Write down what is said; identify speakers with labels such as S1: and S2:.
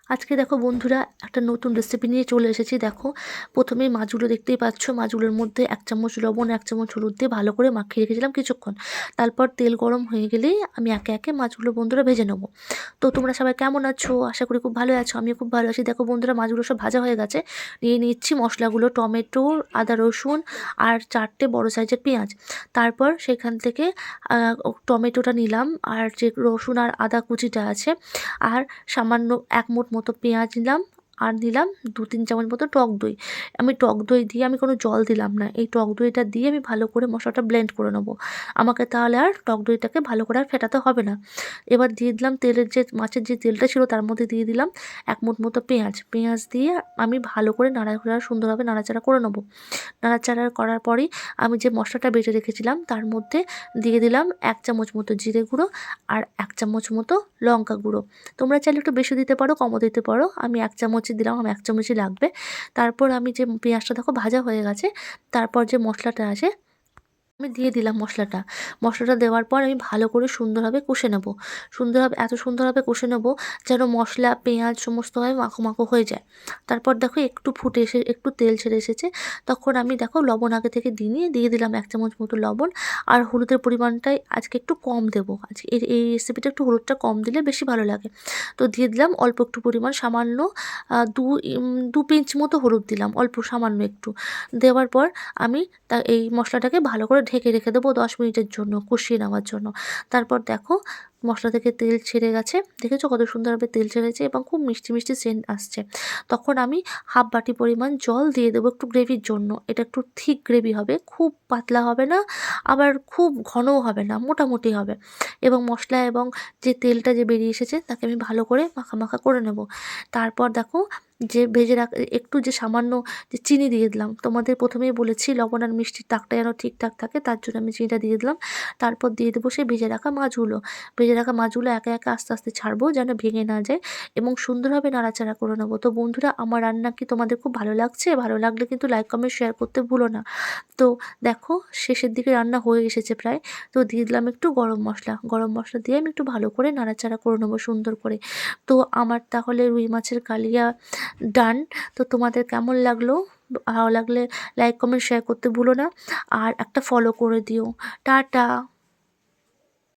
S1: আজকে দেখো বন্ধুরা, একটা নতুন রেসিপি নিয়ে চলে এসেছি। দেখো, প্রথমেই মাছগুলো দেখতেই পাচ্ছ। মাছগুলোর মধ্যে 1 চামচ লবণ, 1 চামচ হলুদ দিয়ে ভালো করে মাখিয়ে রেখেছিলাম কিছুক্ষণ। তারপর তেল গরম হয়ে গেলেই আমি একে একে মাছগুলো বন্ধুরা ভেজে নেবো। তো তোমরা সবাই কেমন আছো? আশা করি খুব ভালো আছো। আমিও খুব ভালো আছি। দেখো বন্ধুরা, মাছগুলো সব ভাজা হয়ে গেছে। নিয়ে নিচ্ছি মশলাগুলো, টমেটো, আদা রসুন আর 4টে বড় সাইজের পেঁয়াজ। তারপর সেখান থেকে টমেটোটা নিলাম, আর যে রসুন আর আদা কুচিটা আছে, আর সামান্য 1 মুঠ মতো পেঁয়াজ নিলাম, আর নিলাম 2-3 চামচ মতো টক দই। আমি টক দই দিয়ে আমি কোনো জল দিলাম না। এই টক দইটা দিয়ে আমি ভালো করে মশলাটা ব্লেন্ড করে নেবো। আমাকে তাহলে আর টক দইটাকে ভালো করে আর ফেটাতে হবে না। এবার দিয়ে দিলাম তেলের যে মাছের যে তেলটা ছিল তার মধ্যে দিয়ে দিলাম 1 মুঠ মতো পেঁয়াজ। পেঁয়াজ দিয়ে আমি ভালো করে নাড়াচাড়া সুন্দরভাবে নাড়াচাড়া করে নেবো। নাড়াচাড়া করার পরেই আমি যে মশলাটা বেটে রেখেছিলাম তার মধ্যে দিয়ে দিলাম 1 চামচ মতো জিরে গুঁড়ো আর 1 চামচ মতো লঙ্কা গুঁড়ো। তোমরা চাইলে একটু বেশি দিতে পারো, কমও দিতে পারো। আমি 1 চামচই দিলাম, আমার 1 চামচই লাগবে। তারপর আমি যে পেঁয়াজটা দেখো ভাজা হয়ে গেছে, তারপর যে মশলাটা আছে আমি দিয়ে দিলাম মশলাটা। মশলাটা দেওয়ার পর আমি ভালো করে সুন্দরভাবে কষে নেব। এত সুন্দরভাবে কষে নেব যেন মশলা, পেঁয়াজ সমস্তভাবে মাখো, মাখো হয়ে যায়। তারপর দেখো একটু ফুটে এসে একটু তেল ছেড়ে এসেছে। তখন আমি দেখো লবণ আগে থেকে দিয়ে দিলাম 1 চামচ মতো লবণ। আর হলুদের পরিমাণটাই আজকে একটু কম দেবো। আজকে এই রেসিপিটা একটু হলুদটা কম দিলে বেশি ভালো লাগে। তো দিয়ে দিলাম অল্প একটু পরিমাণ, সামান্য 2 পিঞ্চ মতো হলুদ দিলাম, অল্প সামান্য একটু। দেওয়ার পর আমি এই মশলাটাকে ভালো করে ঢেকে রেখে দেবো 10 মিনিটের জন্য, কষিয়ে নেওয়ার জন্য। তারপর দেখো মশলা থেকে তেল ছেড়ে গেছে। দেখেছো কত সুন্দরভাবে তেল ছেড়েছে এবং খুব মিষ্টি, মিষ্টি সেন্ট আসছে। তখন আমি হাফ বাটি পরিমাণ জল দিয়ে দেবো একটু গ্রেভির জন্য। এটা একটু থিক গ্রেভি হবে, খুব পাতলা হবে না, আবার খুব ঘনও হবে না, মোটামুটি হবে। এবং মশলা এবং যে তেলটা যে বেরিয়ে এসেছে তাকে আমি ভালো করে মাখা, মাখা করে নেব। তারপর দেখো যে ভেজে একটু যে সামান্য যে চিনি দিয়ে দিলাম। তোমাদের প্রথমেই বলেছি লবণ আর মিষ্টির তাকটা যেন ঠিকঠাক থাকে, তার জন্য আমি চিনিটা দিয়ে দিলাম। তারপর দিয়ে দেবো সেই ভেজে রাখা মাছগুলো। ভেজে রাখা মাছগুলো একে একে আস্তে আস্তে ছাড়বো যেন ভেঙে না যায়, এবং সুন্দরভাবে নাড়াচাড়া করে নেবো। তো বন্ধুরা, আমার রান্না কি তোমাদের খুব ভালো লাগছে? ভালো লাগলে কিন্তু লাইক, কমেন্ট, শেয়ার করতে ভুলো না। তো দেখো শেষের দিকে রান্না হয়ে এসেছে প্রায়। তো দিয়ে দিলাম একটু গরম মশলা। গরম মশলা দিয়ে আমি একটু ভালো করে নাড়াচাড়া করে নেবো সুন্দর করে। তো আমার তাহলে রুই মাছের কালিয়া ডান। তো তোমাদের কেমন লাগলো? ভালো লাগলে লাইক, কমেন্ট, শেয়ার করতে ভুলো না। আর একটা ফলো করে দিও। টাটা।